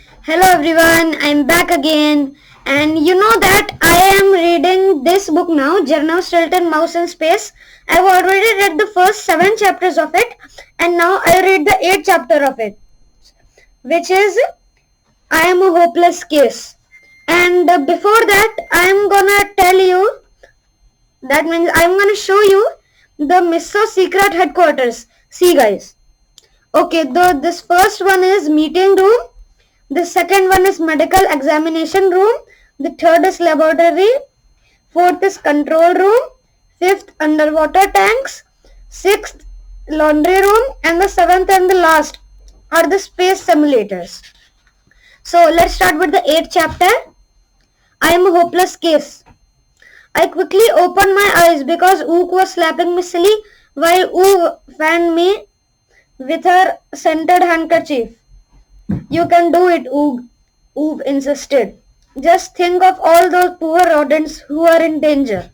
Hello everyone, I'm back again. And you know that I am reading this book now, Journal Stilton Mouse in Space. I've already read the first 7 chapters of it, and now I'll read the 8th chapter of it, which is I Am a Hopeless Case. And before that, I'm gonna tell you, that means I'm gonna show you the Misso Secret Headquarters. See guys. Okay, this first one is meeting room. The second one is medical examination room. The third is laboratory. Fourth is control room. Fifth, underwater tanks. Sixth, laundry room. And the seventh and the last are the space simulators. So let's start with the 8th chapter. I am a hopeless case. I quickly opened my eyes because Ook was slapping me silly while Oo fanned me with her scented handkerchief. You can do it, Oog, Oog insisted. Just think of all those poor rodents who are in danger.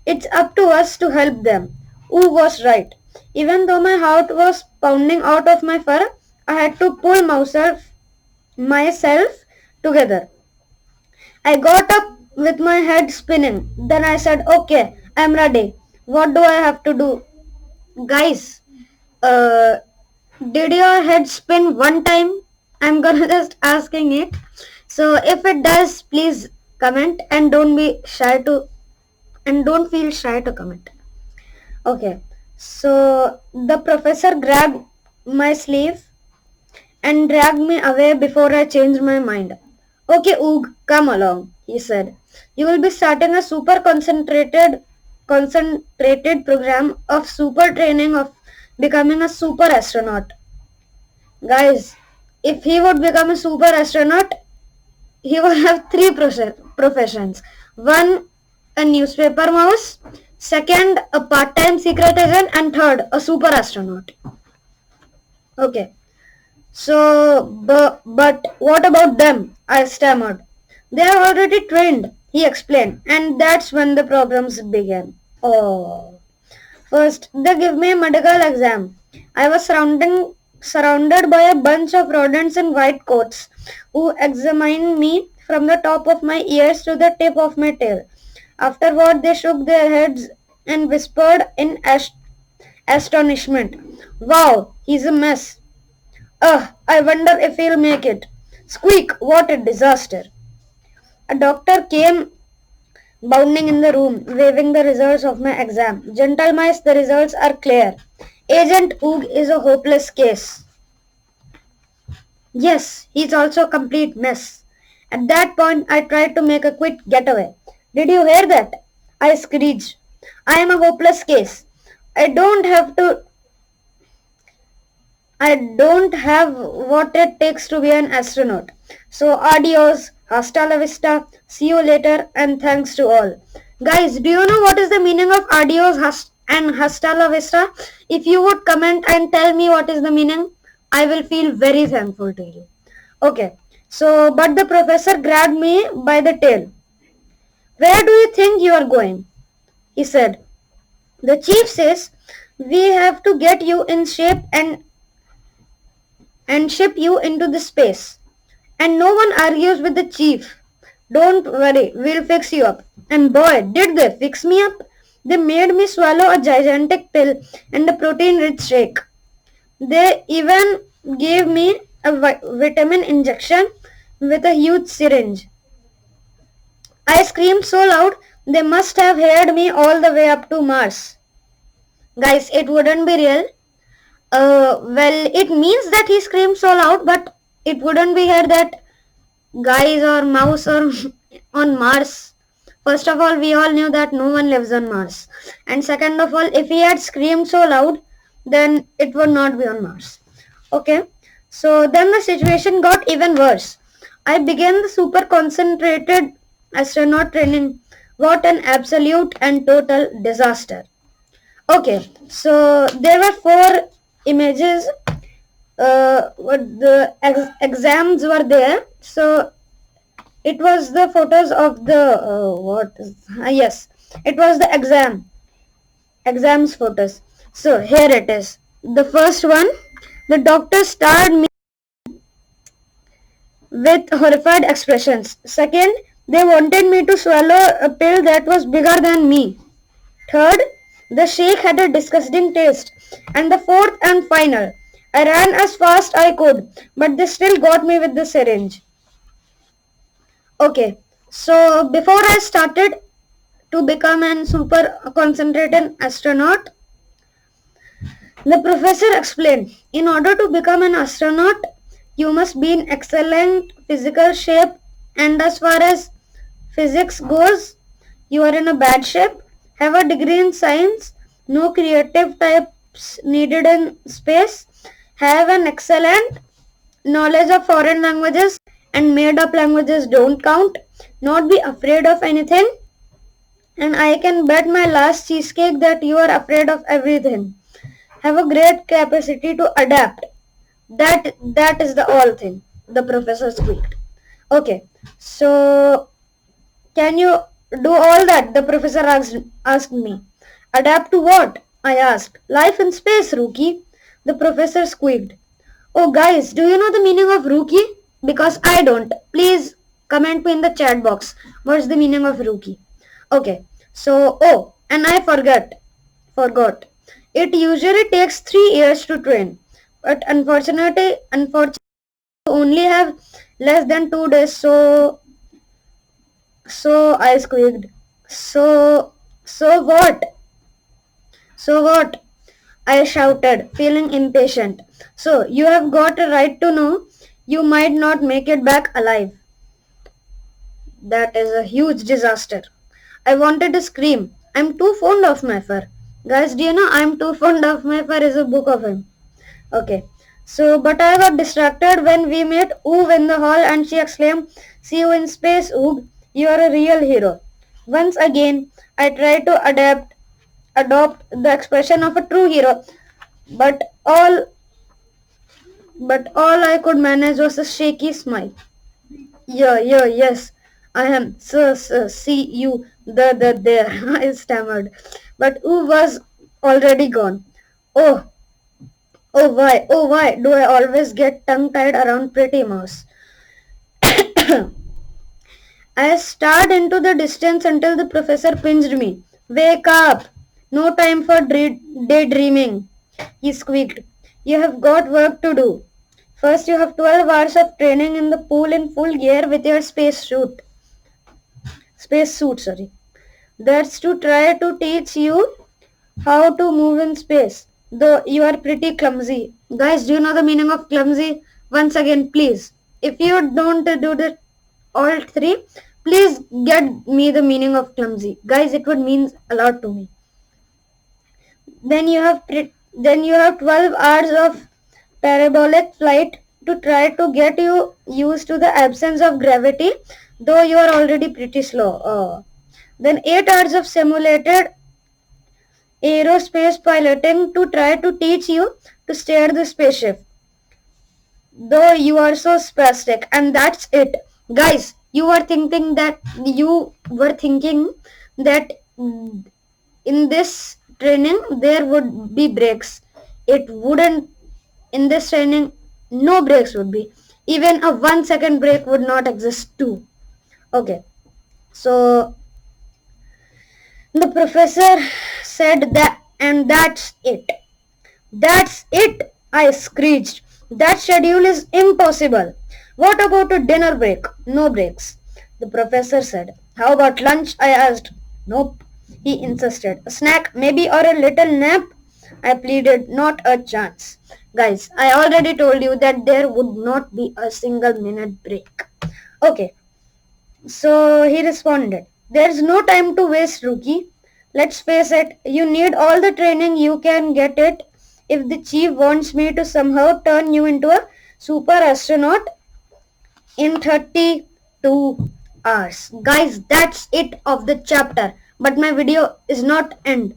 It's up to us to help them. Oog was right. Even though my heart was pounding out of my fur, I had to pull myself together. I got up with my head spinning. Then I said, okay, I'm ready. What do I have to do? Guys, uh, did your head spin one time? I'm gonna just asking it. So if it does, please comment and don't feel shy to comment. Okay. So the professor grabbed my sleeve and dragged me away before I changed my mind. Okay, Oog, come along, he said. You will be starting a super concentrated program of super training of becoming a super astronaut. Guys, if he would become a super astronaut, he would have three professions. One, a newspaper mouse. Second, a part-time secret agent. And third, a super astronaut. Okay. So, but what about them? I stammered. They are already trained, he explained. And that's when the problems began. Oh. First, they give me a medical exam. I was surrounded by a bunch of rodents in white coats who examined me from the top of my ears to the tip of my tail. Afterward, they shook their heads and whispered in astonishment, "Wow, he's a mess. Ugh, I wonder if he'll make it. Squeak, what a disaster." A doctor came bounding in the room, waving the results of my exam. Gentle mice, the results are clear. Agent Oog is a hopeless case. Yes, he's also a complete mess. At that point, I tried to make a quick getaway. Did you hear that? I screeched. I am a hopeless case. I don't have to. I don't have what it takes to be an astronaut. So adios, hasta la vista, see you later, and thanks to all. Guys, do you know what is the meaning of adios and hasta la vista? If you would comment and tell me what is the meaning, I will feel very thankful to you. Okay, so but the professor grabbed me by the tail. Where do you think you are going? He said. The chief says we have to get you in shape and ship you into the space. And no one argues with the chief. Don't worry, we'll fix you up. And boy, did they fix me up. They made me swallow a gigantic pill and a protein-rich shake. They even gave me a vitamin injection with a huge syringe. I screamed so loud they must have heard me all the way up to Mars. Guys, it wouldn't be real. Well, it means that he screamed so loud, but it wouldn't be here that guys or mouse or on Mars. First of all, we all knew that no one lives on Mars. And second of all, if he had screamed so loud, then it would not be on Mars. Okay, so then the situation got even worse. I began the super concentrated astronaut training. What an absolute and total disaster. Okay, so there were 4 images. What the exams were there. So it was the photos of the yes, it was the exams photos. So here it is. The first one, the doctor starred me with horrified expressions. Second, they wanted me to swallow a pill that was bigger than me. Third, the shake had a disgusting taste. And the fourth and final, I ran as fast I could, but they still got me with the syringe. Okay, so before I started to become an super concentrated astronaut, the professor explained, in order to become an astronaut, you must be in excellent physical shape, and as far as physics goes, you are in a bad shape. Have a degree in science, no creative types needed in space, have an excellent knowledge of foreign languages and made up languages don't count, not be afraid of anything, and I can bet my last cheesecake that you are afraid of everything. Have a great capacity to adapt. That is the all thing. The professor squeaked. Okay, so can you do all that? The professor asked me. Adapt to what? I asked. Life in space, rookie. The professor squeaked. Oh guys, do you know the meaning of rookie? Because I don't. Please comment me in the chat box. What's the meaning of rookie? Okay. So, oh, and I forgot. It usually takes 3 years to train. But unfortunately only have less than 2 days, so I squeaked. So so what? So what? I shouted, feeling impatient. So you have got a right to know you might not make it back alive. That is a huge disaster. I wanted to scream. I'm too fond of my fur. Guys, do you know I'm too fond of my fur is a book of him. Okay. So, but I got distracted when we met Oog in the hall and she exclaimed, see you in space, Oog. You are a real hero. Once again, I tried to adopt the expression of a true hero, but all I could manage was a shaky smile. Yeah, yes, I am. Sir, see you, there, I stammered. But Oog was already gone. Oh, oh, why do I always get tongue-tied around Pretty Mouse? I stared into the distance until the professor pinched me. Wake up! No time for daydreaming, he squeaked. You have got work to do. First, you have 12 hours of training in the pool in full gear with your space suit, sorry. That's to try to teach you how to move in space. Though you are pretty clumsy. Guys, do you know the meaning of clumsy? Once again, please. If you don't do the all three, please get me the meaning of clumsy. Guys, it would mean a lot to me. Then you have 12 hours of parabolic flight to try to get you used to the absence of gravity, though you are already pretty slow. Then 8 hours of simulated aerospace piloting to try to teach you to steer the spaceship, though you are so spastic, and that's it. Guys, you were thinking that in this training there would be breaks. It wouldn't. In this training, no breaks would be. Even a 1 second break would not exist too. Okay, so the professor said that, and that's it. That's it, I screeched. That schedule is impossible. What about a dinner break? No breaks. The professor said. How about lunch? I asked. Nope, he insisted. A snack, maybe, or a little nap? I pleaded. Not a chance. Guys, I already told you that there would not be a single minute break. Okay, so he responded, there's no time to waste, rookie. Let's face it, you need all the training you can get it. If the chief wants me to somehow turn you into a super astronaut in 32 hours. Guys, that's it of the chapter. But my video is not end.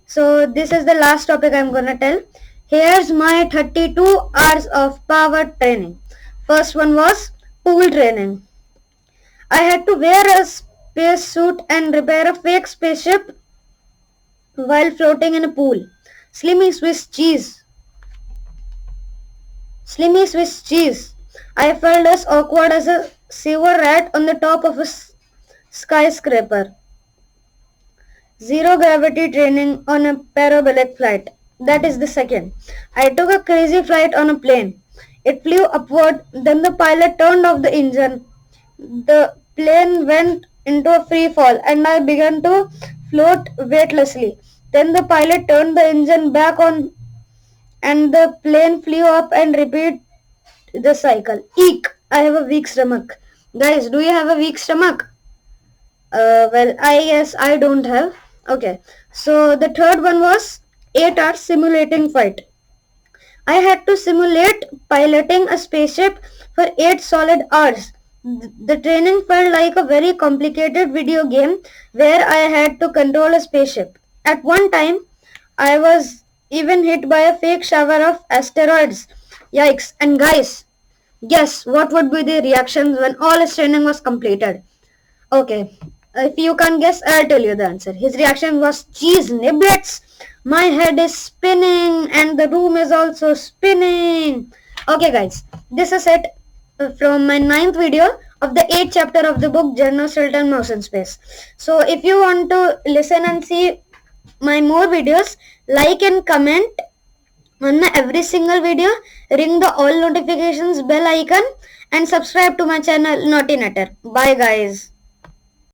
So this is the last topic I'm gonna tell. Here's my 32 hours of power training. First one was pool training. I had to wear a space suit and repair a fake spaceship while floating in a pool. Slimmy Swiss cheese. Slimy Swiss cheese. I felt as awkward as a sewer rat on the top of a skyscraper. Zero gravity training on a parabolic flight. That is the second. I took a crazy flight on a plane. It flew upward, then the pilot turned off the engine. The plane went into a free fall and I began to float weightlessly. Then the pilot turned the engine back on and the plane flew up and repeat the cycle. Eek! I have a weak stomach. Guys, do you have a weak stomach? Well, I guess I don't have. Okay. So the third one was 8 hours simulating fight. I had to simulate piloting a spaceship for 8 solid hours. The training felt like a very complicated video game where I had to control a spaceship. At one time, I was even hit by a fake shower of asteroids. Yikes. And guys, guess what would be the reactions when all his training was completed? Okay, if you can't guess, I'll tell you the answer. His reaction was, cheese niblets! My head is spinning and the room is also spinning. Okay guys, this is it from my 9th video of the 8th chapter of the book Journey of Stilton Mouse in Space. So if you want to listen and see my more videos, like and comment on my every single video, ring the all notifications bell icon and subscribe to my channel Naughty Nutter. Bye guys.